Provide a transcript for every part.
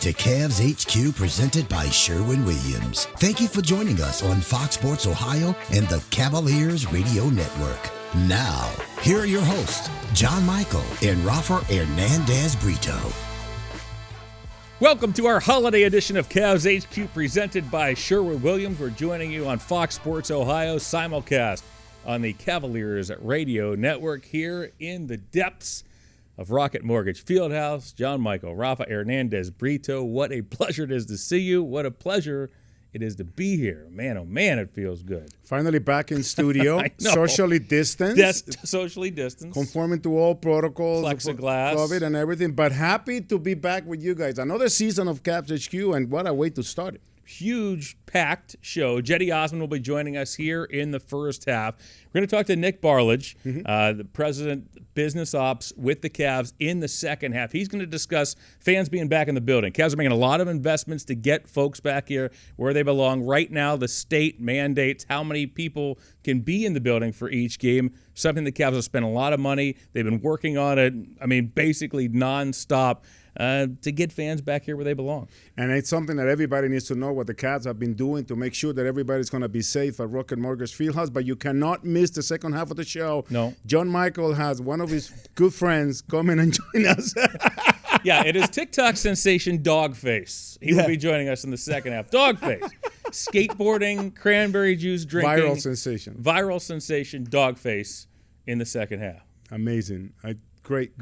to Cavs HQ presented by Sherwin-Williams. Thank you for joining us on Fox Sports Ohio and the Cavaliers Radio Network. Now, here are your hosts, John Michael and Rafa Hernandez Brito. Welcome to our holiday edition of Cavs HQ presented by Sherwin-Williams. We're joining you on Fox Sports Ohio simulcast on the Cavaliers Radio Network here in the depths of Rocket Mortgage Fieldhouse. John Michael, Rafa Hernandez Brito, what a pleasure it is to see you. What a pleasure it is to be here. Man, oh man, it feels good. Finally back in studio, socially distanced. Socially distanced. Conforming to all protocols. Plexiglass. COVID and everything, but happy to be back with you guys. Another season of CavsHQ, and what a way to start it. Huge, packed show. Cedi Osman will be joining us here in the first half. We're going to talk to Nick Barlage, the president, business ops with the Cavs in the second half. He's going to discuss fans being back in the building. Cavs are making a lot of investments to get folks back here where they belong. Right now, the state mandates how many people can be in the building for each game, something the Cavs have spent a lot of money. They've been working on it, basically nonstop. To get fans back here where they belong. And it's something that everybody needs to know what the Cavs have been doing to make sure that everybody's going to be safe at Rocket Mortgage Fieldhouse. But you cannot miss the second half of the show. No. John Michael has one of his good friends come in and join us. Yeah, it is TikTok sensation Dogface. He will be joining us in the second half. Dogface. Skateboarding, cranberry juice drinking. Viral sensation Dogface in the second half. Amazing. Great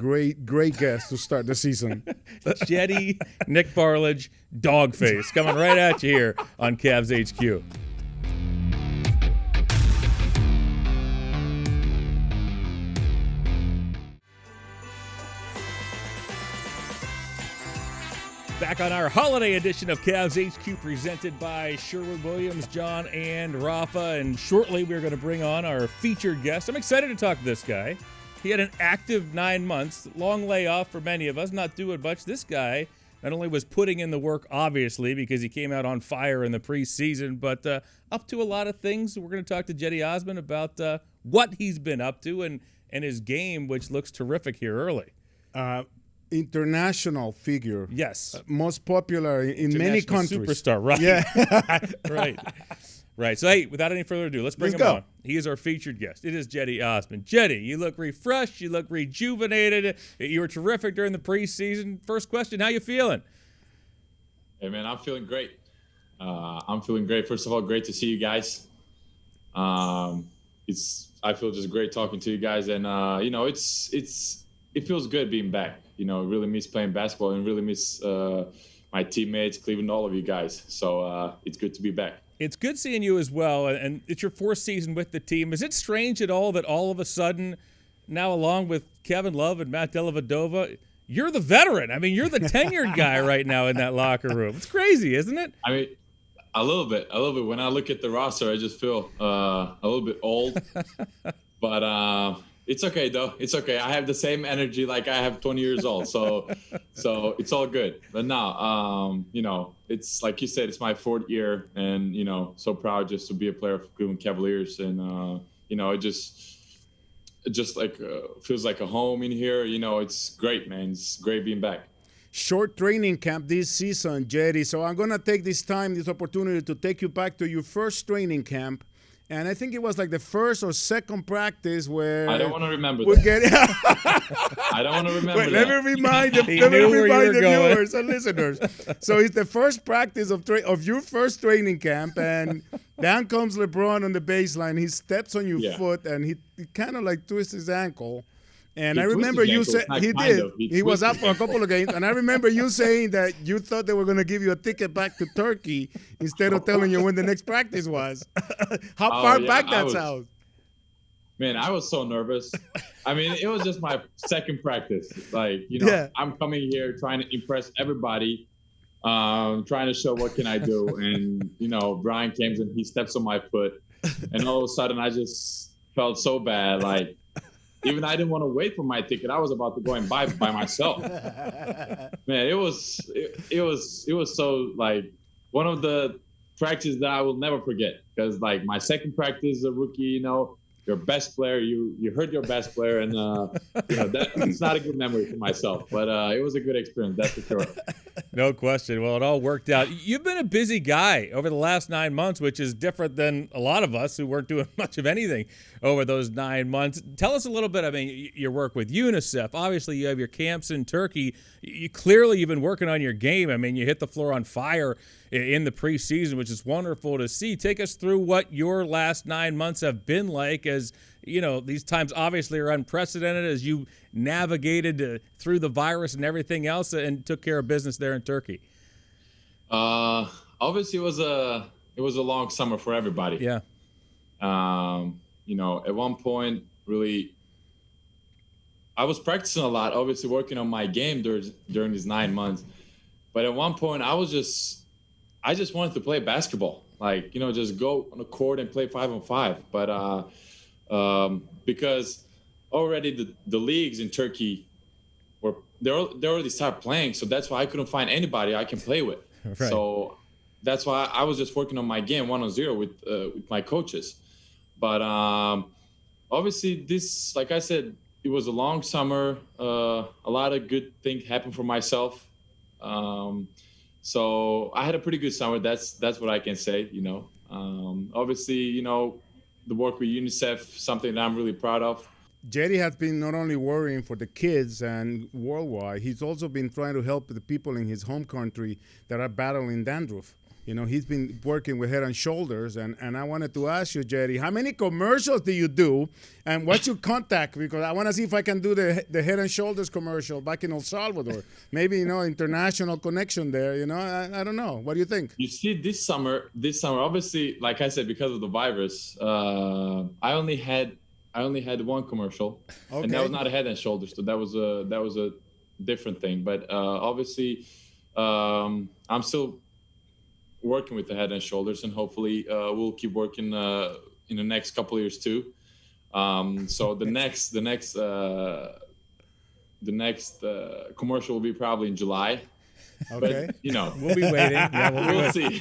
guest to start the season. Cedi, Nick Barlage, Dogface coming right at you here on Cavs HQ. Back on our holiday edition of Cavs HQ presented by Sherwin-Williams, John and Rafa. And shortly we're going to bring on our featured guest. I'm excited to talk to this guy. He had an active 9 months, long layoff for many of us, not doing much. This guy not only was putting in the work, obviously, because he came out on fire in the preseason, but up to a lot of things. We're going to talk to Cedi Osman about what he's been up to and his game, which looks terrific here early. International figure. Yes. Most popular in many countries. Superstar, right. Yeah. Right. Right. So, hey, without any further ado, let's bring him on. He is our featured guest. It is Cedi Osman. Cedi, you look refreshed. You look rejuvenated. You were terrific during the preseason. First question, how you feeling? Hey, man, I'm feeling great. First of all, great to see you guys. I feel just great talking to you guys. And, it feels good being back. Really miss playing basketball and really miss my teammates, Cleveland, all of you guys. So it's good to be back. It's good seeing you as well, and it's your fourth season with the team. Is it strange at all that all of a sudden, now along with Kevin Love and Matt Dellavedova, you're the veteran? I mean, you're the tenured guy right now in that locker room. It's crazy, isn't it? I mean, a little bit. When I look at the roster, I just feel a little bit old. But it's okay, though. It's okay. I have the same energy like I have 20 years old. So it's all good. But now, it's like you said, it's my fourth year. And, so proud just to be a player for Cleveland Cavaliers. And, it just feels like a home in here. It's great, man. It's great being back. Short training camp this season, Cedi. So I'm going to take this opportunity to take you back to your first training camp. And I think it was like the first or second practice where I don't want to remember that. I don't want to remember that. Let me remind the viewers and listeners. So it's the first practice of your first training camp, and down comes LeBron on the baseline. He steps on your foot, and he kind of like twists his ankle. And I remember you said he did. He was out for a couple of games, and I remember you saying that you thought they were going to give you a ticket back to Turkey instead of telling you when the next practice was. How far back that sounds? Man, I was so nervous. I mean, it was just my second practice. I'm coming here trying to impress everybody, trying to show what can I do. And, Brian comes and he steps on my foot. And all of a sudden, I just felt so bad. Even I didn't want to wait for my ticket. I was about to go and buy by myself. Man, it was so one of the practices that I will never forget, because like my second practice as a rookie, your best player, you hurt your best player, and it's not a good memory for myself. But it was a good experience, that's for sure. No question. Well, it all worked out. You've been a busy guy over the last 9 months, which is different than a lot of us who weren't doing much of anything over those 9 months. Tell us a little bit. I mean, your work with Unicef. Obviously, you have your camps in Turkey. You've been working on your game. I mean, you hit the floor on fire in the preseason, which is wonderful to see. Take us through what your last 9 months have been like, as these times obviously are unprecedented, as you navigated through the virus and everything else and took care of business there in Turkey. Obviously, it was a long summer for everybody. Yeah. At one point, really, I was practicing a lot, obviously working on my game during these 9 months. But at one point, I just wanted to play basketball, just go on the court and play 5-on-5. But because already the leagues in Turkey they already started playing, so that's why I couldn't find anybody I can play with. Right. So that's why I was just working on my game 1-on-0 with my coaches. But obviously, this, like I said, it was a long summer. A lot of good things happened for myself. So I had a pretty good summer. That's what I can say. Obviously, the work with UNICEF, something that I'm really proud of. Cedi has been not only worrying for the kids and worldwide, he's also been trying to help the people in his home country that are battling dandruff. He's been working with Head and Shoulders, and I wanted to ask you, Cedi, how many commercials do you do, and what's your contact? Because I want to see if I can do the Head and Shoulders commercial back in El Salvador. Maybe, international connection there, I don't know. What do you think? You see, this summer, obviously, like I said, because of the virus, I only had one commercial, okay. And that was not a Head and Shoulders, so that was a different thing. But obviously, I'm still working with the Head and Shoulders, and hopefully we'll keep working in the next couple of years too. So the next commercial will be probably in July. Okay. But, we'll be waiting. Yeah, we'll see.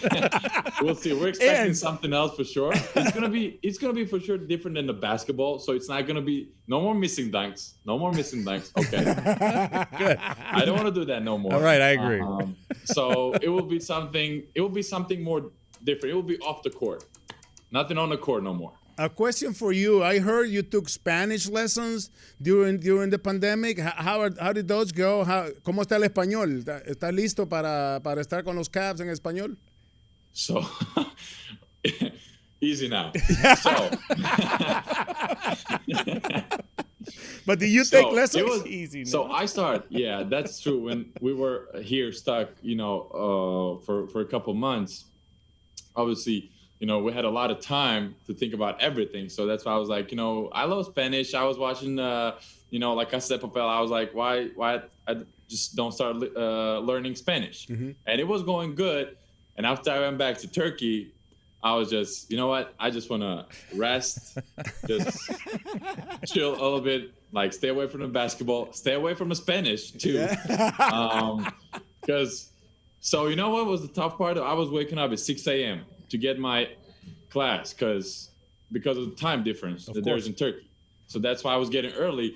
We'll see. We're expecting something else for sure. It's gonna be for sure different than the basketball. So it's not gonna be no more missing dunks. Okay. Good. I don't want to do that no more. All right, I agree. So it will be something more different. It will be off the court. Nothing on the court no more. A question for you. I heard you took Spanish lessons during the pandemic. How did those go? ¿Cómo está el español? ¿Está listo para estar con los Cavs en español? So, easy now. But did you take lessons? It was easy now. So I started. Yeah, that's true. When we were here stuck, for a couple months, obviously, we had a lot of time to think about everything. So that's why I was like, I love Spanish. I was watching, like Casa de Papel. I was like, why I just don't start learning Spanish? Mm-hmm. And it was going good. And after I went back to Turkey, I was just, I just want to rest, just chill a little bit, stay away from the basketball, stay away from the Spanish too. Because, what was the tough part? I was waking up at 6 a.m. to get my class because of the time difference that there's in Turkey. So that's why I was getting early.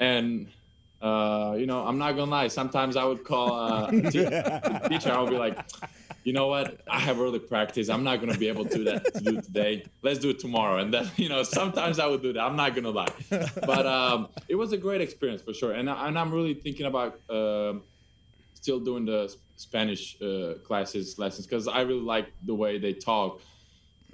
And, I'm not going to lie. Sometimes I would call the teacher. I would be like, I have early practice. I'm not going to be able to do it today. Let's do it tomorrow. And then, sometimes I would do that. I'm not going to lie. But it was a great experience for sure. And I'm really thinking about still doing the Spanish lessons because I really like the way they talk.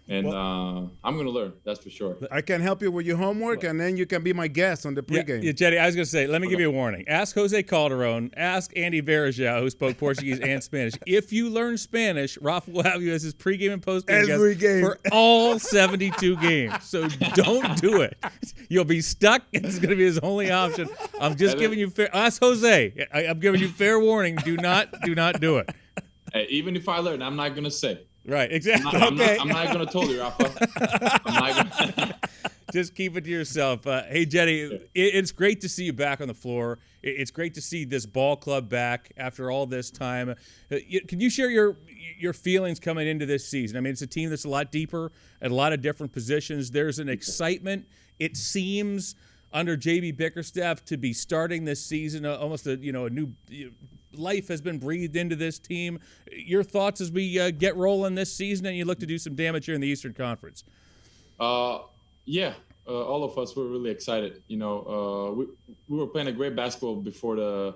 And I'm going to learn, that's for sure. I can help you with your homework, and then you can be my guest on the pregame. Yeah, Cedi, I was going to say, let me give you a warning. Ask Jose Calderon, ask Andy Varejao, who spoke Portuguese and Spanish. If you learn Spanish, Rafa will have you as his pregame and postgame guest for all 72 games. So don't do it. You'll be stuck. It's going to be his only option. I'm just giving you fair. Ask Jose. I'm giving you fair warning. Do not do it. Hey, even if I learn, I'm not going to say. Right, exactly. I'm not going to tell you, Rafa. I'm not gonna... Just keep it to yourself. Hey, Cedi, it's great to see you back on the floor. it's great to see this ball club back after all this time. Can you share your feelings coming into this season? I mean, it's a team that's a lot deeper at a lot of different positions. There's an excitement, it seems, under JB Bickerstaff to be starting this season. Almost a new life has been breathed into this team. Your thoughts as we get rolling this season and you look to do some damage here in the Eastern Conference? All of us were really excited. We were playing a great basketball before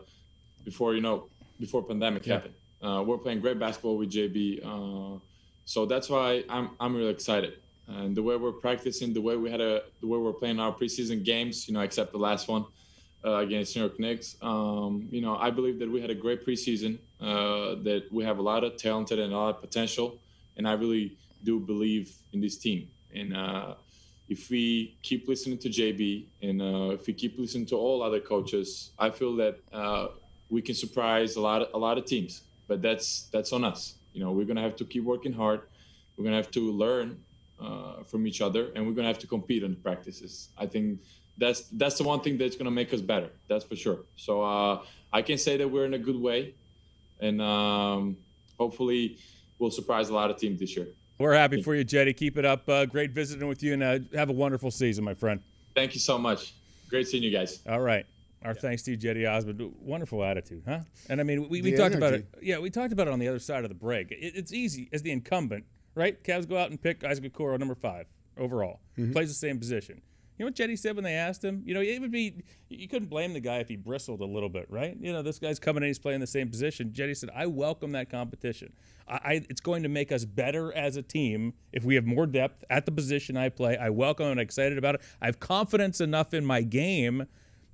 pandemic happened. We're playing great basketball with JB, so that's why I'm really excited. And the way we're practicing, the way we're playing our preseason games, except the last one against New York Knicks. I believe that we had a great preseason. That we have a lot of talented and a lot of potential, and I really do believe in this team. And if we keep listening to JB and if we keep listening to all other coaches, I feel that we can surprise a lot of teams. But that's on us. We're gonna have to keep working hard. We're gonna have to learn from each other, and we're gonna have to compete in the practices. I think that's the one thing that's gonna make us better. That's for sure. So I can say that we're in a good way, and hopefully we'll surprise a lot of teams this year. We're happy for you, Cedi. Keep it up. Great visiting with you, and have a wonderful season, my friend. Thank you so much. Great seeing you guys. All right. Our thanks to you, Cedi Osman. Wonderful attitude, huh? And I mean, we talked about it. Yeah, we talked about it on the other side of the break. It's easy as the incumbent, right? Cavs go out and pick Isaac Okoro, number 5 overall. Plays the same position. You know what Cedi said when they asked him? It would be, you couldn't blame the guy if he bristled a little bit, right? This guy's coming in, he's playing the same position. Cedi said, I welcome that competition. It's going to make us better as a team if we have more depth at the position I play. I welcome and excited about it. I have confidence enough in my game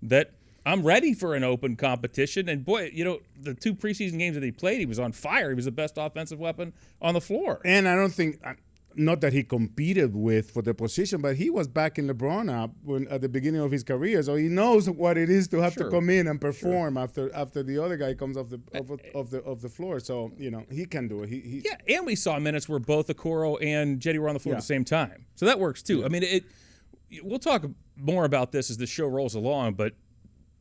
that I'm ready for an open competition. And boy, the 2 preseason games that he played, he was on fire. He was the best offensive weapon on the floor. And I don't think, not that he competed for the position, but he was backing LeBron up at the beginning of his career, so he knows what it is to have to come in and perform after the other guy comes off the floor. So he can do it. And we saw minutes where both Okoro and Cedi were on the floor at the same time, so that works too. Yeah. I mean, we'll talk more about this as the show rolls along, but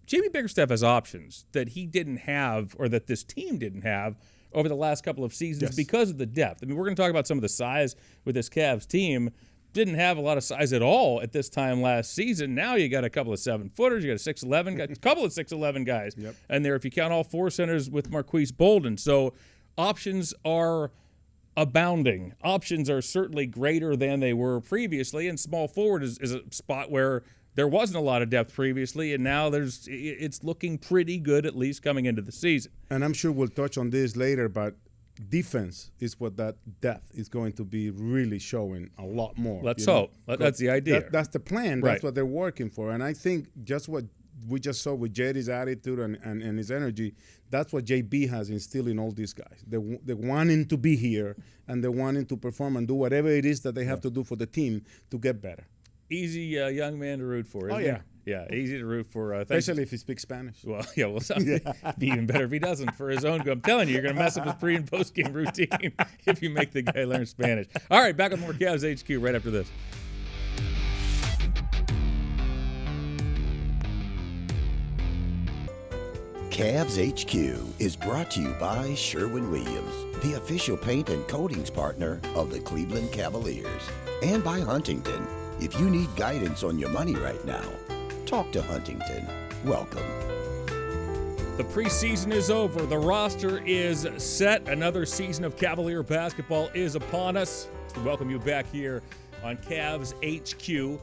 JB Bickerstaff has options that he didn't have, or that this team didn't have over the last couple of seasons because of the depth. I mean, we're going to talk about some of the size with this Cavs team. Didn't have a lot of size at all at this time last season. Now you got a couple of 7-footers. You got a 6'11", got a couple of 6'11" guys. Yep. And there, if you count all 4 centers with Marquise Bolden. So options are abounding. Options are certainly greater than they were previously, and small forward is a spot where there wasn't a lot of depth previously, and now it's looking pretty good, at least coming into the season. And I'm sure we'll touch on this later, but defense is what that depth is going to be really showing a lot more. Let's hope. That's the idea. That's the plan. That's what they're working for. And I think just what we just saw with Cedi's attitude and his energy, that's what JB has instilled in all these guys. They're wanting to be here, and they're wanting to perform and do whatever it is that they have to do for the team to get better. Easy young man to root for, isn't he? Yeah, easy to root for. Especially if he speaks Spanish. Well, it'd be even better if he doesn't for his own good. I'm telling you, you're going to mess up his pre- and post-game routine if you make the guy learn Spanish. All right, back with more CavsHQ right after this. CavsHQ is brought to you by Sherwin-Williams, the official paint and coatings partner of the Cleveland Cavaliers, and by Huntington. If you need guidance on your money right now, talk to Huntington. Welcome. The preseason is over. The roster is set. Another season of Cavalier basketball is upon us. So we welcome you back here on CavsHQ.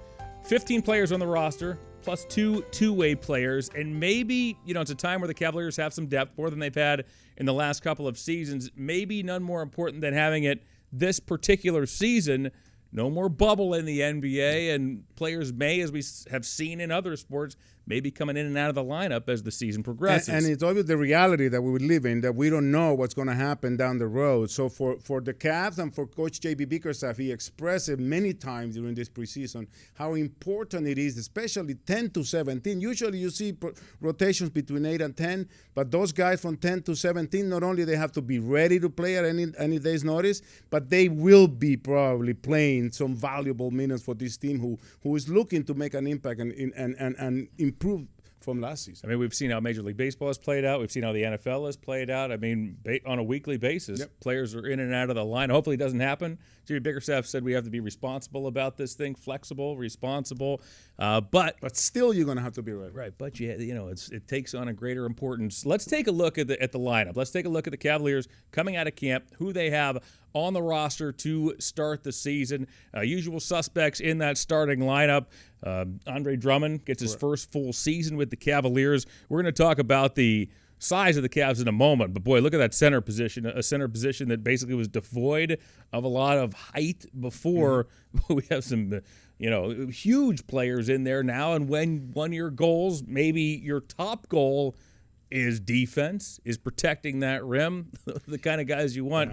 15 players on the roster, plus 2 two-way players. And maybe, it's a time where the Cavaliers have some depth, more than they've had in the last couple of seasons. Maybe none more important than having it this particular season. No more bubble in the NBA, and players may, as we have seen in other sports, may be coming in and out of the lineup as the season progresses. And it's always the reality that we would live in, that we don't know what's going to happen down the road. So for the Cavs and for Coach JB Bickerstaff, he expressed it many times during this preseason how important it is, especially 10 to 17. Usually you see rotations between 8 and 10, but those guys from 10 to 17, not only they have to be ready to play at any day's notice, but they will be probably playing some valuable minutes for this team who is looking to make an impact and improve from last season. I mean, we've seen how Major League Baseball has played out. We've seen how the NFL has played out. I mean, on a weekly basis, players are in and out of the line. Hopefully it doesn't happen. Jimmy Bickerstaff said we have to be responsible about this thing, flexible, responsible. But still, you're going to have to be ready. Right, but it takes on a greater importance. Let's take a look at the lineup. Let's take a look at the Cavaliers coming out of camp, who they have on the roster to start the season. Usual suspects in that starting lineup. Andre Drummond gets his first full season with the Cavaliers. We're going to talk about the size of the Cavs in a moment, but boy, look at that center position, a center position that basically was devoid of a lot of height before. We have some huge players in there now, and when one of your goals, maybe your top goal, is defense, is protecting that rim, the kind of guys you want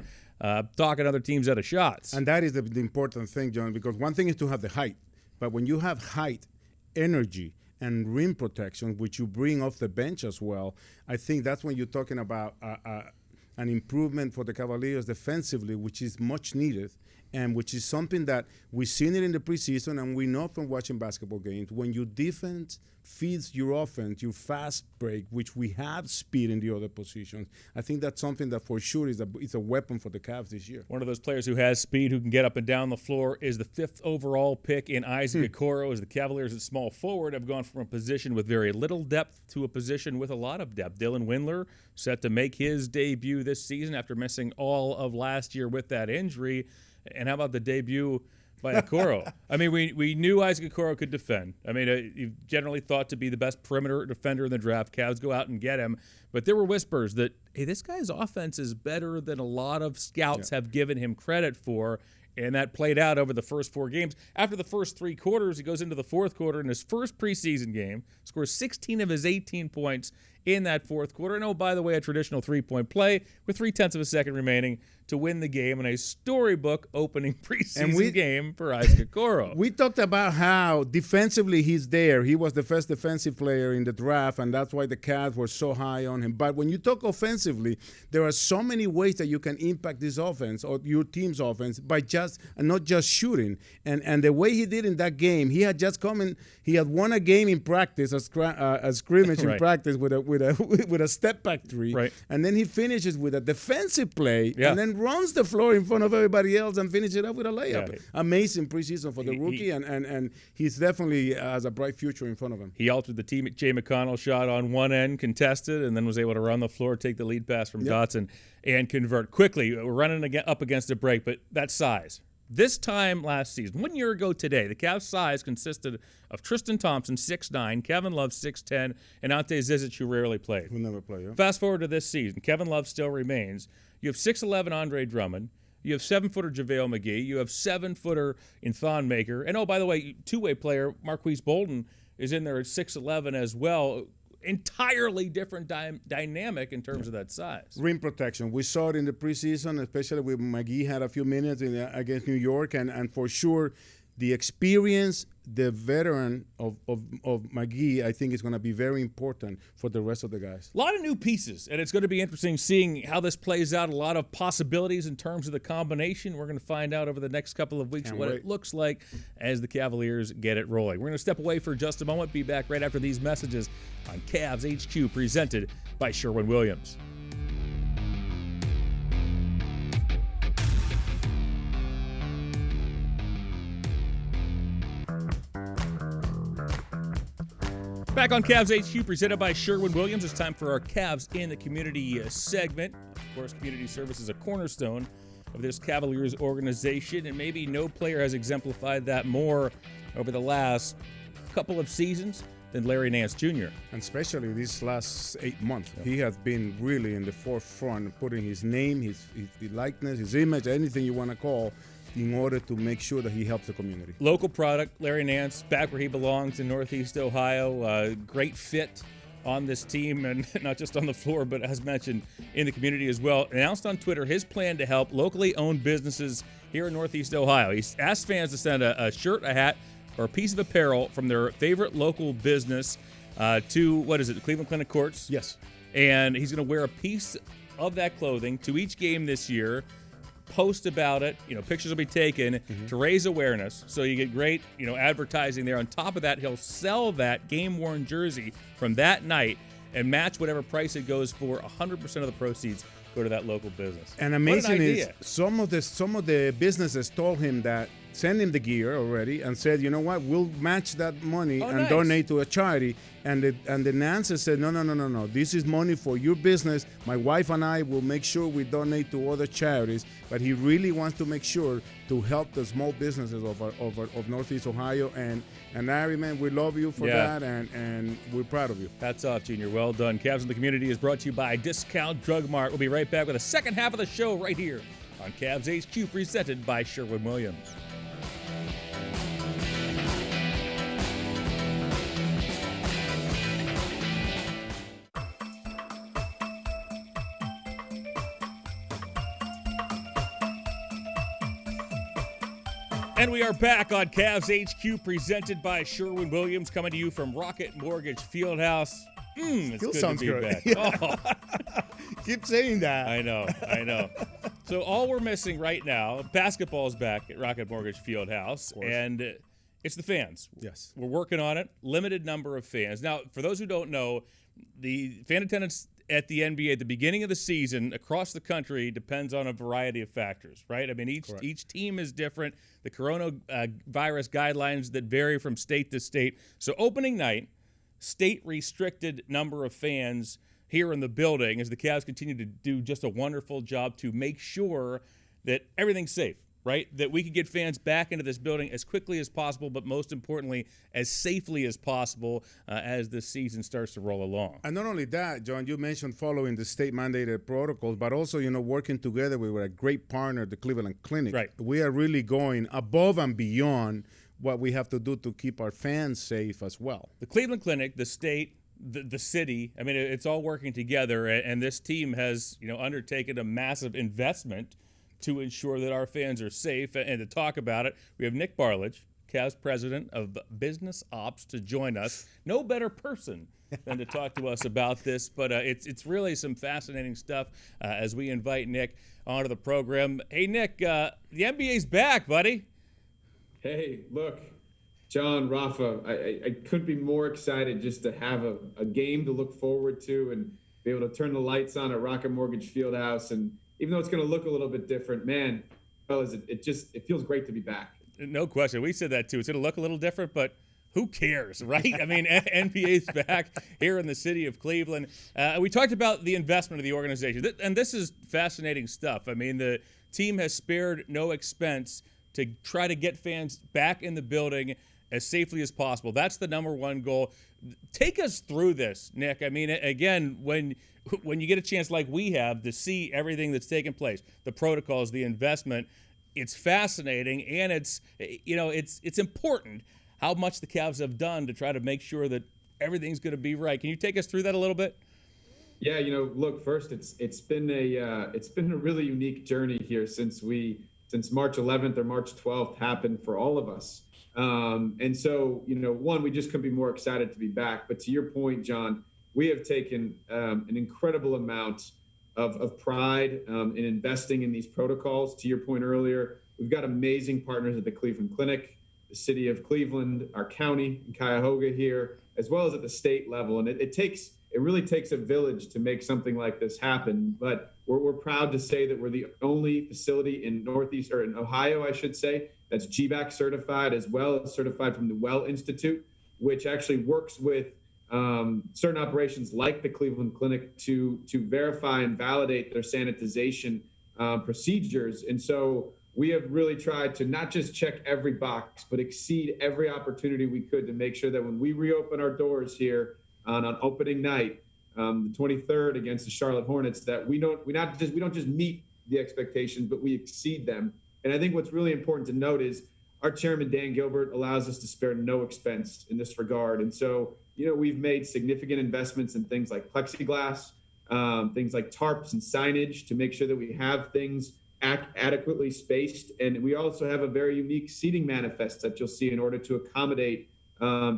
talking other teams out of shots. And that is the important thing, John, because one thing is to have the height, but when you have height, energy, and rim protection, which you bring off the bench as well, I think that's when you're talking about an improvement for the Cavaliers defensively, which is much needed, and which is something that we've seen it in the preseason, and we know from watching basketball games. When your defense feeds your offense, your fast break, which we have speed in the other positions, I think that's something that for sure is a weapon for the Cavs this year. One of those players who has speed, who can get up and down the floor, is the 5th overall pick in Isaac Okoro, as the Cavaliers at small forward have gone from a position with very little depth to a position with a lot of depth. Dylan Windler set to make his debut this season after missing all of last year with that injury. And how about the debut by Okoro? I mean, we knew Isaac Okoro could defend. I mean, he's generally thought to be the best perimeter defender in the draft. Cavs go out and get him. But there were whispers that, hey, this guy's offense is better than a lot of scouts have given him credit for. And that played out over the first 4 games. After the first 3 quarters, he goes into the fourth quarter in his first preseason game, scores 16 of his 18 points in that fourth quarter. And, oh, by the way, a traditional 3-point play with 0.3 of a second remaining to win the game in a storybook opening preseason game for Isaac Okoro. We talked about how defensively he's there. He was the first defensive player in the draft, and that's why the Cavs were so high on him. But when you talk offensively, there are so many ways that you can impact this offense or your team's offense by not just shooting. And the way he did in that game, he had just come in. He had won a game in practice, a scrimmage in practice with a step back three, and then he finishes with a defensive play, and then runs the floor in front of everybody else and finishes it up with a layup. Amazing preseason for the rookie, and he's definitely has a bright future in front of him. He altered the team. Jay McConnell shot on one end, contested, and then was able to run the floor, take the lead pass from Dotson, and convert quickly. We're running up against a break, but that size. This time last season, 1 year ago today, the Cavs' size consisted of Tristan Thompson, 6'9", Kevin Love, 6'10", and Ante Zizic, who rarely played. Who never played, Fast forward to this season, Kevin Love still remains. You have 6'11" Andre Drummond. You have 7-footer JaVale McGee. You have 7-footer in Thon Maker. And, oh, by the way, two-way player Marquise Bolden is in there at 6'11" as well. Entirely different dynamic in terms of that size. Rim protection. We saw it in the preseason, especially with McGee had a few minutes against New York, and for sure the experience, the veteran of McGee, I think is going to be very important for the rest of the guys. A lot of new pieces, and it's going to be interesting seeing how this plays out. A lot of possibilities in terms of the combination. We're going to find out over the next couple of weeks it looks like as the Cavaliers get it rolling. We're going to step away for just a moment, be back right after these messages on CavsHQ, presented by Sherwin-Williams. Back on CavsHQ, presented by Sherwin-Williams. It's time for our Cavs in the Community segment. Of course, community service is a cornerstone of this Cavaliers organization, and maybe no player has exemplified that more over the last couple of seasons than Larry Nance Jr. And especially these last 8 months. He has been really in the forefront, putting his name, his likeness, his image, anything you want to call, in order to make sure that he helps the community. Local product, Larry Nance, back where he belongs in Northeast Ohio. Great fit on this team, and not just on the floor, but as mentioned, in the community as well. Announced on Twitter his plan to help locally owned businesses here in Northeast Ohio. He's asked fans to send a shirt, a hat, or a piece of apparel from their favorite local business to, the Cleveland Clinic Courts? Yes. And he's going to wear a piece of that clothing to each game this year. post about it. Pictures will be taken to raise awareness. So you get great, advertising there. On top of that, he'll sell that game-worn jersey from that night and match whatever price it goes for. 100% of the proceeds go to that local business. And amazing is some of the businesses told him that, send him the gear already and said, you know what, we'll match that money and donate to a charity. And the Nancy said, no. This is money for your business. My wife and I will make sure we donate to other charities. But he really wants to make sure to help the small businesses of Northeast Ohio. And Larry, man, we love you for that, and we're proud of you. Hats off, Junior. Well done. Cavs in the Community is brought to you by Discount Drug Mart. We'll be right back with the second half of the show right here on CavsHQ, presented by Sherwin-Williams. And we are back on CavsHQ, presented by Sherwin-Williams, coming to you from Rocket Mortgage Fieldhouse. It's Still good sounds to be good. back. Oh. Keep saying that. I know. So all we're missing right now, basketball's back at Rocket Mortgage Fieldhouse, and it's the fans. Yes. We're working on it. Limited number of fans. Now, for those who don't know, the fan attendance at the NBA at the beginning of the season across the country depends on a variety of factors, right? I mean, each team is different. The coronavirus guidelines that vary from state to state. So opening night, state-restricted number of fans here in the building as the Cavs continue to do just a wonderful job to make sure that everything's safe, right? That we can get fans back into this building as quickly as possible, but most importantly, as safely as possible as this season starts to roll along. And not only that, John, you mentioned following the state-mandated protocols, but also, working together with a great partner, the Cleveland Clinic. Right. We are really going above and beyond what we have to do to keep our fans safe as well. The Cleveland Clinic, the state, the city, I mean, it's all working together, and this team has, undertaken a massive investment to ensure that our fans are safe. And to talk about it, we have Nick Barlage, Cavs president of business ops, to join us. No better person than to talk to us about this, but it's really some fascinating stuff as we invite Nick onto the program. Hey, Nick, the NBA's back, buddy. Hey, look, John, Rafa, I couldn't be more excited just to have a game to look forward to and be able to turn the lights on at Rocket Mortgage Fieldhouse. And even though it's going to look a little bit different, man, fellas, it feels great to be back. No question. We said that too. It's going to look a little different, but who cares, right? I mean, NBA's back here in the city of Cleveland. We talked about the investment of the organization, and this is fascinating stuff. I mean, the team has spared no expense to try to get fans back in the building as safely as possible. That's the number one goal. Take us through this, Nick. I mean, again, when you get a chance like we have to see everything that's taken place, the protocols, the investment, it's fascinating, and it's important how much the Cavs have done to try to make sure that everything's going to be right. Can you take us through that a little bit? Yeah, look, first, it's been a really unique journey here since March 11th or March 12th happened for all of us. And so, we just couldn't be more excited to be back. But to your point, John, we have taken an incredible amount of pride in investing in these protocols. To your point earlier, we've got amazing partners at the Cleveland Clinic, the city of Cleveland, our county in Cuyahoga here, as well as at the state level. And it really takes a village to make something like this happen. But we're proud to say that we're the only facility in Northeast, or in Ohio, I should say, that's GBAC certified, as well as certified from the Well Institute, which actually works with certain operations like the Cleveland Clinic to verify and validate their sanitization procedures. And so we have really tried to not just check every box, but exceed every opportunity we could to make sure that when we reopen our doors here on opening night, the 23rd against the Charlotte Hornets, that we don't just meet the expectations, but we exceed them. And I think what's really important to note is our chairman, Dan Gilbert, allows us to spare no expense in this regard. And so, we've made significant investments in things like plexiglass, things like tarps and signage to make sure that we have things adequately spaced. And we also have a very unique seating manifest that you'll see in order to accommodate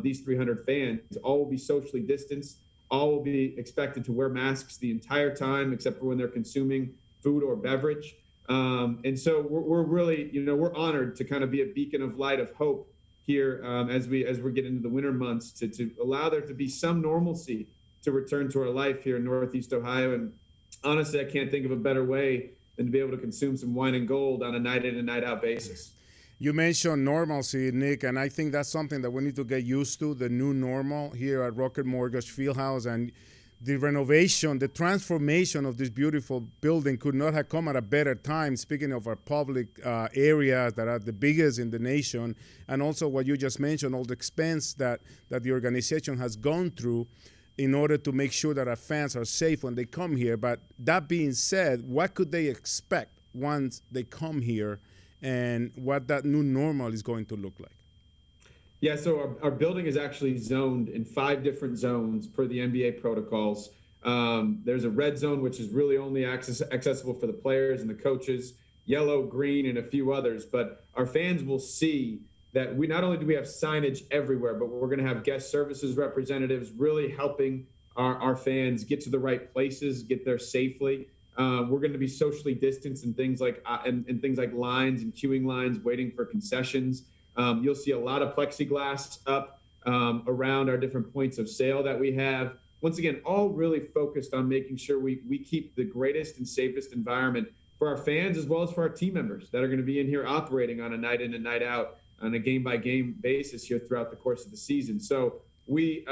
these 300 fans. All will be socially distanced. All will be expected to wear masks the entire time, except for when they're consuming food or beverage. And so we're really, we're honored to kind of be a beacon of light, of hope here as we get into the winter months to allow there to be some normalcy to return to our life here in Northeast Ohio. And honestly, I can't think of a better way than to be able to consume some wine and gold on a night in and night out basis. You mentioned normalcy, Nick, and I think that's something that we need to get used to, the new normal here at Rocket Mortgage Fieldhouse. And the renovation, the transformation of this beautiful building could not have come at a better time, speaking of our public areas that are the biggest in the nation, and also what you just mentioned, all the expense that the organization has gone through in order to make sure that our fans are safe when they come here. But that being said, what could they expect once they come here and what that new normal is going to look like? Yeah, so our building is actually zoned in 5 different zones per the NBA protocols. There's a red zone, which is really only accessible for the players and the coaches, yellow, green, and a few others. But our fans will see that we not only do we have signage everywhere, but we're going to have guest services representatives really helping our fans get to the right places, get there safely. We're going to be socially distanced in things like things like lines and queuing lines, waiting for concessions. You'll see a lot of plexiglass up around our different points of sale that we have. Once again, all really focused on making sure we keep the greatest and safest environment for our fans as well as for our team members that are going to be in here operating on a night in and night out on a game-by-game basis here throughout the course of the season. So we're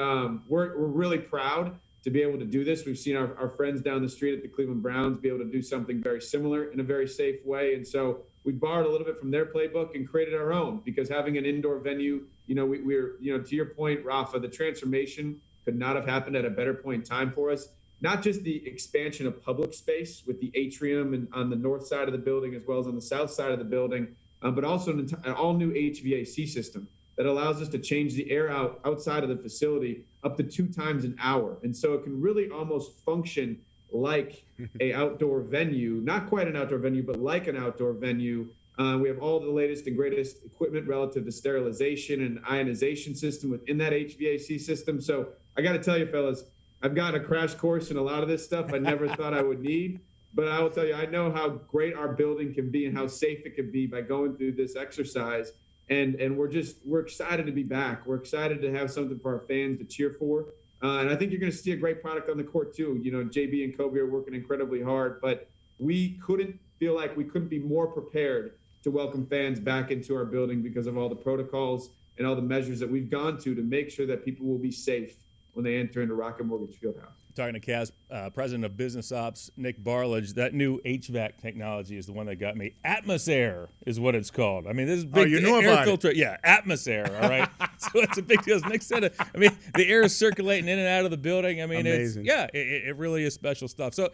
really proud to be able to do this. We've seen our friends down the street at the Cleveland Browns be able to do something very similar in a very safe way. And so we borrowed a little bit from their playbook and created our own, because having an indoor venue, we're to your point, Rafa, the transformation could not have happened at a better point in time for us. Not just the expansion of public space with the atrium and on the north side of the building as well as on the south side of the building, but also an all new HVAC system that allows us to change the air outside of the facility up to 2 times an hour. And so it can really almost function like a outdoor venue, not quite an outdoor venue, but like an outdoor venue. We have all the latest and greatest equipment relative to sterilization and ionization system within that HVAC system. So I got to tell you, fellas, I've gotten a crash course in a lot of this stuff I never thought I would need. But I will tell you, I know how great our building can be and how safe it can be by going through this exercise. And we're excited to be back. We're excited to have something for our fans to cheer for. And I think you're going to see a great product on the court too. JB and Kobe are working incredibly hard, but we couldn't be more prepared to welcome fans back into our building because of all the protocols and all the measures that we've gone to make sure that people will be safe when they enter into Rocket Mortgage Fieldhouse. Talking to Cavs President of Business Ops, Nick Barlage, that new HVAC technology is the one that got me. Atmosair is what it's called. I mean, this is big. You know air about filter. It. Yeah, Atmosair, all right? So it's a big deal. As Nick said, the air is circulating in and out of the building. I mean, amazing. It really is special stuff. So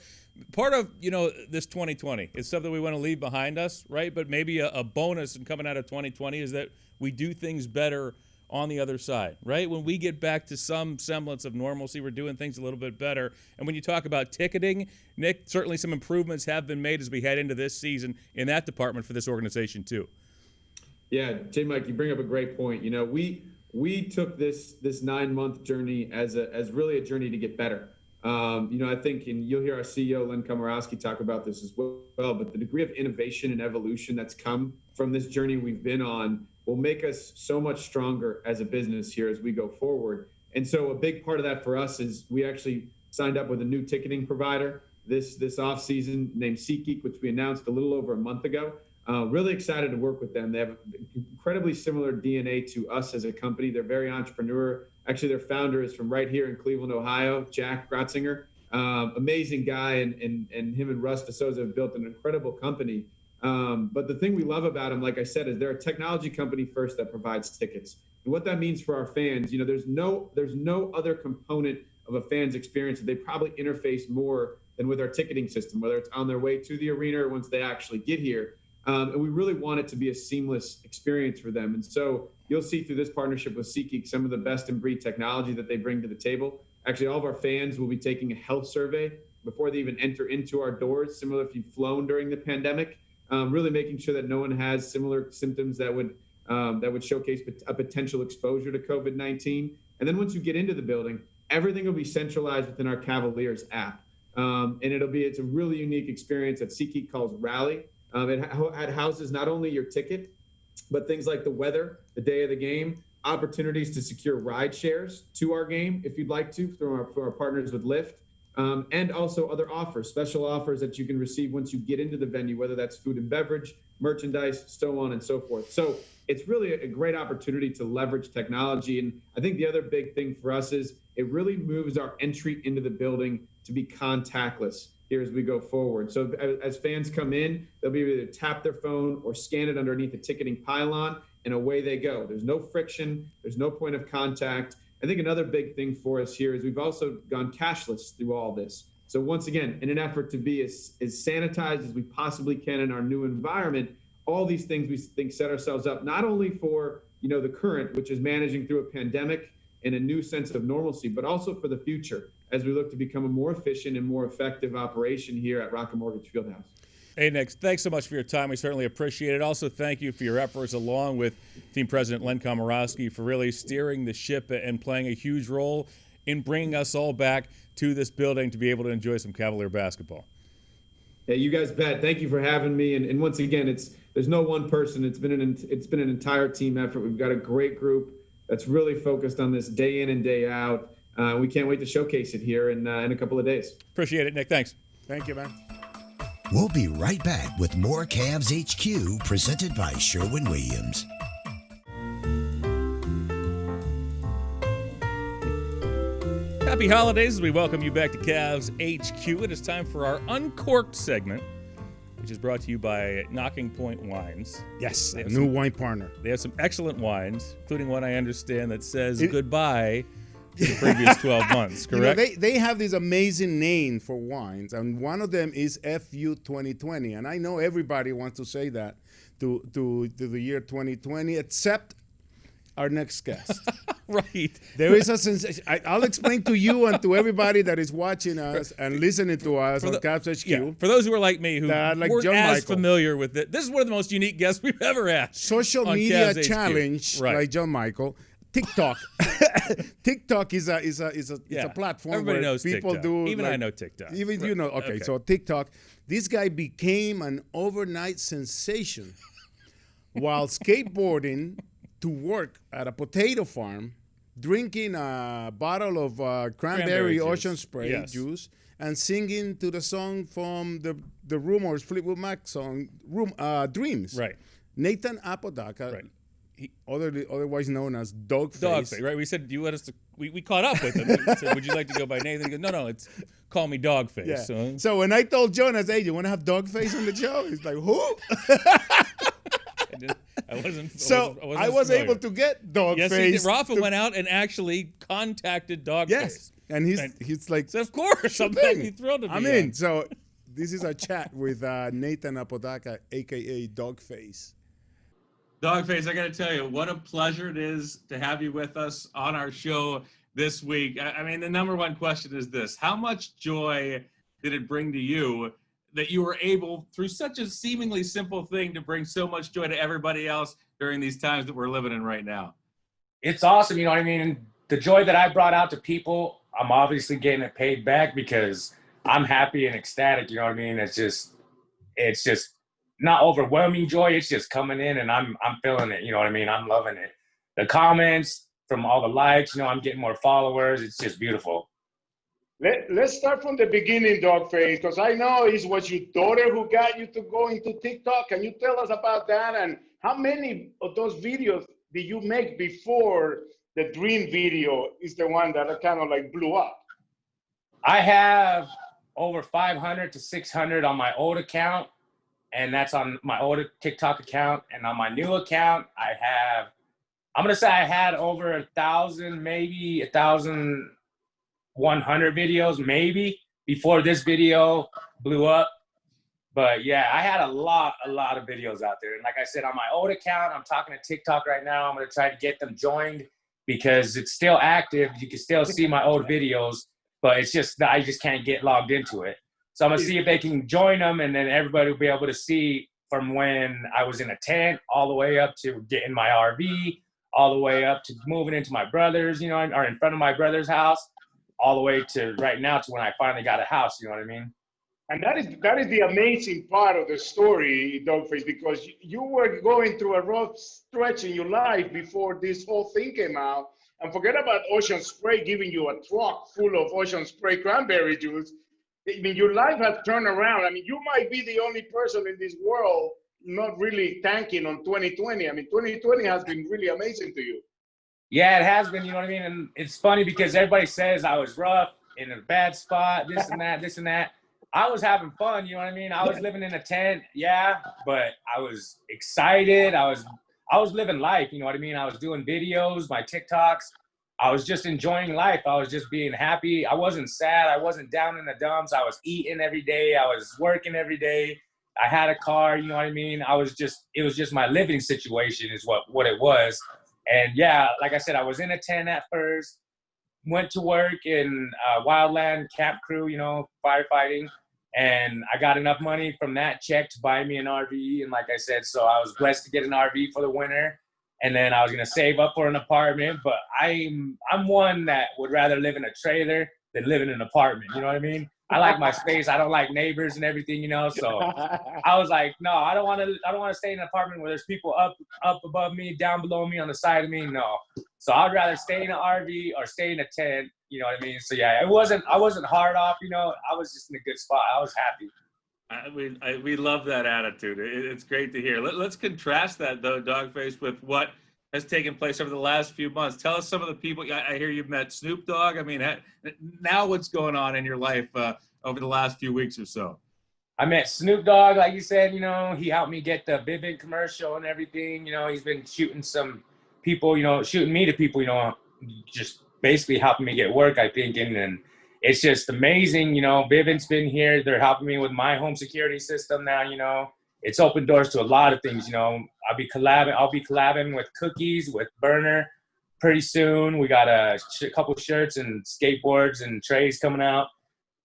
part of, this 2020 is something we want to leave behind us, right? But maybe a bonus in coming out of 2020 is that we do things better on the other side, right? When we get back to some semblance of normalcy, we're doing things a little bit better. And when you talk about ticketing, Nick, certainly some improvements have been made as we head into this season in that department for this organization too. Yeah, J. Mike, you bring up a great point. We took this 9-month journey as really a journey to get better. I think, and you'll hear our CEO, Len Komorowski, talk about this as well, but the degree of innovation and evolution that's come from this journey we've been on will make us so much stronger as a business here as we go forward. And so a big part of that for us is we actually signed up with a new ticketing provider this off season named SeatGeek, which we announced a little over a month ago. Really excited to work with them. They have incredibly similar DNA to us as a company. They're very entrepreneur. Actually, their founder is from right here in Cleveland, Ohio, Jack Grotzinger. Amazing guy, and him and Russ DeSouza have built an incredible company. But the thing we love about them, like I said, is they're a technology company first that provides tickets. And what that means for our fans, there's no other component of a fan's experience that they probably interface more than with our ticketing system, whether it's on their way to the arena or once they actually get here. And we really want it to be a seamless experience for them. And so you'll see through this partnership with SeatGeek some of the best in breed technology that they bring to the table. Actually, all of our fans will be taking a health survey before they even enter into our doors, similar if you've flown during the pandemic. Really making sure that no one has similar symptoms that would showcase a potential exposure to COVID-19. And then once you get into the building, everything will be centralized within our Cavaliers app. And it's a really unique experience that SeatGeek calls Rally. It houses not only your ticket, but things like the weather, the day of the game, opportunities to secure ride shares to our game if you'd like to through our partners with Lyft, and also other offers, special offers that you can receive once you get into the venue, whether that's food and beverage, merchandise, so on and so forth. So it's really a great opportunity to leverage technology. And I think the other big thing for us is it really moves our entry into the building to be contactless here as we go forward. So as fans come in, they'll be able to tap their phone or scan it underneath the ticketing pylon, and away they go. There's no friction. There's no point of contact. I think another big thing for us here is we've also gone cashless through all this. So once again, in an effort to be as sanitized as we possibly can in our new environment, all these things we think set ourselves up not only for the current, which is managing through a pandemic and a new sense of normalcy, but also for the future as we look to become a more efficient and more effective operation here at Rocket Mortgage Fieldhouse. Hey, Nick, thanks so much for your time. We certainly appreciate it. Also, thank you for your efforts along with Team President Len Komorowski for really steering the ship and playing a huge role in bringing us all back to this building to be able to enjoy some Cavalier basketball. Hey, you guys bet. Thank you for having me. And once again, there's no one person. It's been an entire team effort. We've got a great group that's really focused on this day in and day out. We can't wait to showcase it here in a couple of days. Appreciate it, Nick. Thanks. Thank you, man. We'll be right back with more Cavs HQ presented by Sherwin-Williams. Happy holidays as we welcome you back to Cavs HQ. It is time for our Uncorked segment, which is brought to you by Knocking Point Wines. Yes, a new wine partner. They have some excellent wines, including one I understand that says goodbye to the previous 12 months, correct? They have this amazing name for wines, and one of them is FU 2020. And I know everybody wants to say that to the year 2020, except our next guest. Right. There is a sensation. I'll explain to you and to everybody that is watching us and listening to us on CavsHQ. Yeah, for those who are like me who weren't as familiar with it, this is one of the most unique guests we've ever had. Social media challenge, like John Michael. TikTok. TikTok is a platform everybody where knows people TikTok. do. Even I know TikTok. Even you know. Okay, so TikTok. This guy became an overnight sensation while skateboarding to work at a potato farm, drinking a bottle of cranberry ocean spray juice, and singing to the song from the Rumors Fleetwood Mac song, Dreams. Right. Nathan Apodaca. Right. Otherwise known as Dogface. Dogface, right? We said, do you want us to? We caught up with him. We said, would you like to go by Nathan? He goes, no, it's call me Dogface. Yeah. So when I told John, I said, hey, you want to have Dogface on the show? He's like, who? I was able to get Dogface. Yes, he did. Rafa went out and actually contacted Dogface. Yes, and he's like, so of course, I'm thrilled to be I'm in. So this is a chat with Nathan Apodaca, a.k.a. Dogface. Dogface, I got to tell you, what a pleasure it is to have you with us on our show this week. I mean, the number one question is this: how much joy did it bring to you that you were able, through such a seemingly simple thing, to bring so much joy to everybody else during these times that we're living in right now? It's awesome, you know what I mean? The joy that I brought out to people, I'm obviously getting it paid back because I'm happy and ecstatic, you know what I mean? It's just not overwhelming joy. It's just coming in and I'm feeling it. You know what I mean? I'm loving it. The comments from all the likes, you know, I'm getting more followers. It's just beautiful. Let's start from the beginning, Dogface, because I know it was your daughter who got you to go into TikTok. Can you tell us about that? And how many of those videos did you make before the Dream video is the one that kind of like blew up? I have over 500 to 600 on my old account. And that's on my old TikTok account. And on my new account, I'm going to say I had over 1,000, maybe 1,100 videos, maybe, before this video blew up. But yeah, I had a lot of videos out there. And like I said, on my old account, I'm talking to TikTok right now. I'm going to try to get them joined because it's still active. You can still see my old videos, but it's just, I just can't get logged into it. So I'm going to see if they can join them, and then everybody will be able to see from when I was in a tent all the way up to getting my RV, all the way up to moving into my brother's, you know, or in front of my brother's house, all the way to right now to when I finally got a house, you know what I mean? And that is the amazing part of the story, Dogface, because you were going through a rough stretch in your life before this whole thing came out. And forget about Ocean Spray giving you a truck full of Ocean Spray cranberry juice. I mean, your life has turned around. I mean, you might be the only person in this world not really tanking on 2020. I mean, 2020 has been really amazing to you. Yeah, it has been, you know what I mean? And it's funny because everybody says I was rough, in a bad spot, this and that, this and that. I was having fun, you know what I mean? I was living in a tent, yeah, but I was excited. I was living life, you know what I mean? I was doing videos, my TikToks. I was just enjoying life. I was just being happy. I wasn't sad. I wasn't down in the dumps. I was eating every day. I was working every day. I had a car, you know what I mean? It was just my living situation is what it was. And yeah, like I said, I was in a tent at first, went to work in wildland camp crew, you know, firefighting. And I got enough money from that check to buy me an RV. And like I said, so I was blessed to get an RV for the winter. And then I was going to save up for an apartment. But I'm one that would rather live in a trailer than live in an apartment. You know what I mean? I like my space. I don't like neighbors and everything, you know. So I was like, no, I don't want to stay in an apartment where there's people up above me, down below me, on the side of me. No. So I'd rather stay in an RV or stay in a tent. You know what I mean? So yeah, I wasn't hard off. You know, I was just in a good spot. I was happy. We love that attitude. It's great to hear. Let's contrast that, though, Dogface, with what has taken place over the last few months. Tell us some of the people. I hear you've met Snoop Dogg. I mean, now what's going on in your life over the last few weeks or so? I met Snoop Dogg, like you said. You know, he helped me get the Vivint commercial and everything. You know, he's been shooting some people. You know, shooting me to people. You know, just basically helping me get work, I think, and it's just amazing. You know, Vivint's been here. They're helping me with my home security system now. You know, it's opened doors to a lot of things. You know, I'll be collabing with Cookies, with Burner pretty soon. We got a couple shirts and skateboards and trays coming out.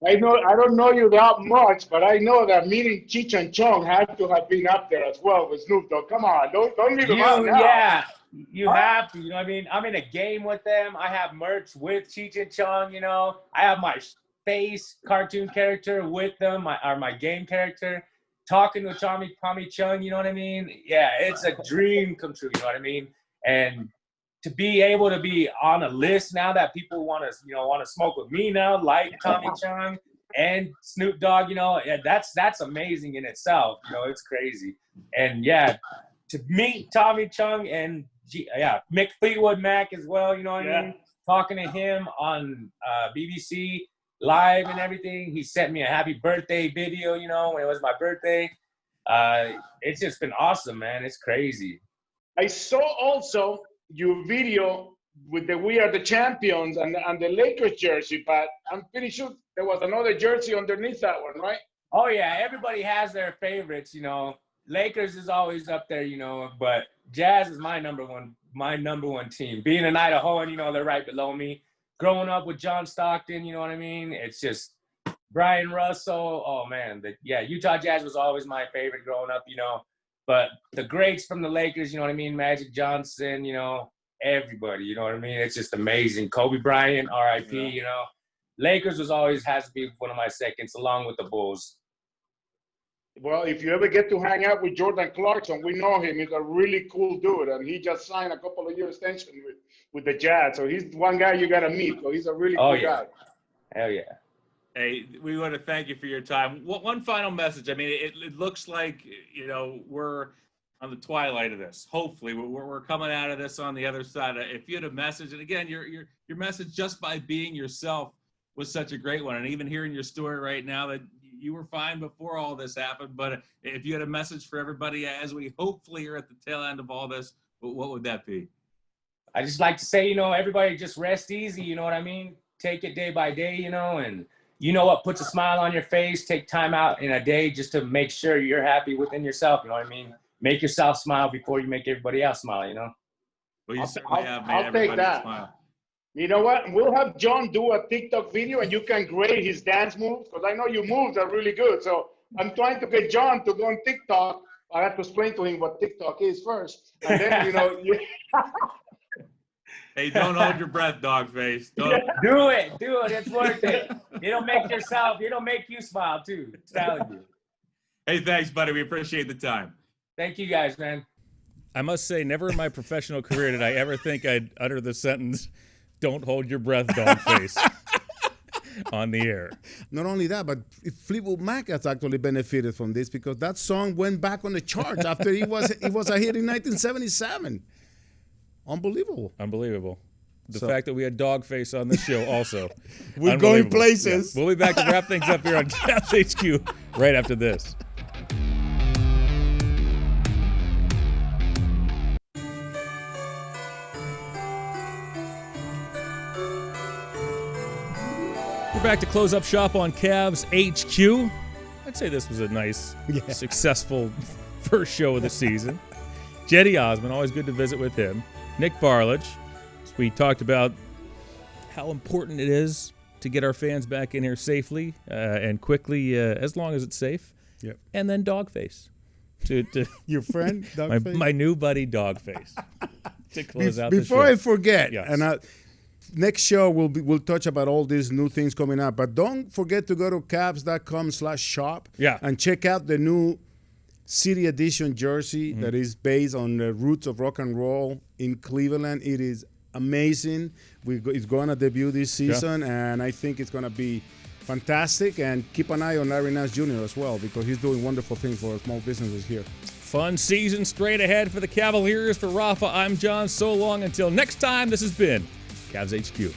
I don't know you that much, but I know that meeting Cheech and Chong had to have been up there as well with Snoop Dogg. Come on, don't leave them out now. Yeah, you have to. You know what I mean? I'm in a game with them. I have merch with Cheech and Chong. You know, I have my face cartoon character with them, my game character, talking with Tommy Chung. You know what I mean? Yeah, it's a dream come true. You know what I mean? And to be able to be on a list now that people want to smoke with me now, like Tommy Chung and Snoop Dogg, you know, that's amazing in itself. You know, it's crazy. And yeah, to meet Tommy Chung and Mick Fleetwood Mac as well, you know what I mean? Talking to him on BBC Live and everything. He sent me a happy birthday video, you know, when it was my birthday. It's just been awesome, man. It's crazy. I saw also your video with the "We Are the Champions" and the Lakers jersey, but I'm pretty sure there was another jersey underneath that one, right? Oh yeah, everybody has their favorites, you know. Lakers is always up there, you know, but Jazz is my number one team. Being an Idahoan, you know, they're right below me. Growing up with John Stockton, you know what I mean? It's just Brian Russell. Oh man, Utah Jazz was always my favorite growing up, you know. But the greats from the Lakers, you know what I mean? Magic Johnson, you know, everybody, you know what I mean? It's just amazing. Kobe Bryant, R.I.P., you know. Lakers has to be one of my seconds, along with the Bulls. Well, if you ever get to hang out with Jordan Clarkson, we know him. He's a really cool dude, and he just signed a couple of year extension with the Jazz. So he's one guy you got to meet. So he's a really cool guy. Hell yeah. Hey, we want to thank you for your time. One final message. I mean, it looks like, you know, we're on the twilight of this. Hopefully, we're coming out of this on the other side. If you had a message, and again, your message just by being yourself was such a great one. And even hearing your story right now that you were fine before all this happened. But if you had a message for everybody as we hopefully are at the tail end of all this, what would that be? I just like to say, you know, everybody just rest easy. You know what I mean? Take it day by day, you know, and you know what puts a smile on your face. Take time out in a day just to make sure you're happy within yourself. You know what I mean? Make yourself smile before you make everybody else smile, you know? Well, you certainly have made everybody smile. You know what? We'll have John do a TikTok video and you can grade his dance moves because I know your moves are really good. So I'm trying to get John to go on TikTok. I have to explain to him what TikTok is first. And then, you know, Hey, don't hold your breath, Dogface. Don't. Do it. It's worth it. It'll make you smile too. I'm telling you. Hey, thanks, buddy. We appreciate the time. Thank you guys, man. I must say, never in my professional career did I ever think I'd utter the sentence, "Don't hold your breath, Dogface," on the air. Not only that, but Fleetwood Mac has actually benefited from this because that song went back on the charts after it was a hit in 1977. Unbelievable. The fact that we had Dogface on this show also. We're going places. Yeah. We'll be back to wrap things up here on CavsHQ right after this. We're back to close up shop on CavsHQ. I'd say this was a nice, successful first show of the season. Cedi Osman, always good to visit with him. Nick Barlage. We talked about how important it is to get our fans back in here safely and quickly, as long as it's safe. Yep. And then Dogface. To Your friend, Dogface? my new buddy, Dogface. To close out the show. Before I forget, Yes. and next show we'll touch about all these new things coming up. But don't forget to go to Cavs.com/shop and check out the new City Edition jersey that is based on the roots of rock and roll in Cleveland. It is amazing. It's going to debut this season, and I think it's going to be fantastic. And keep an eye on Larry Nance Jr. as well because he's doing wonderful things for small businesses here. Fun season straight ahead for the Cavaliers. For Rafa, I'm John. So long until next time, this has been CavsHQ.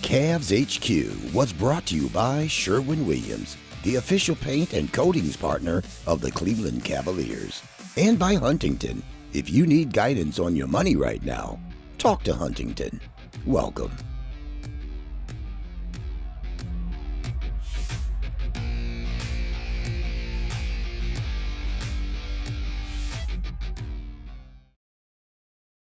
CavsHQ was brought to you by Sherwin-Williams, the official paint and coatings partner of the Cleveland Cavaliers. And by Huntington. If you need guidance on your money right now, talk to Huntington. Welcome.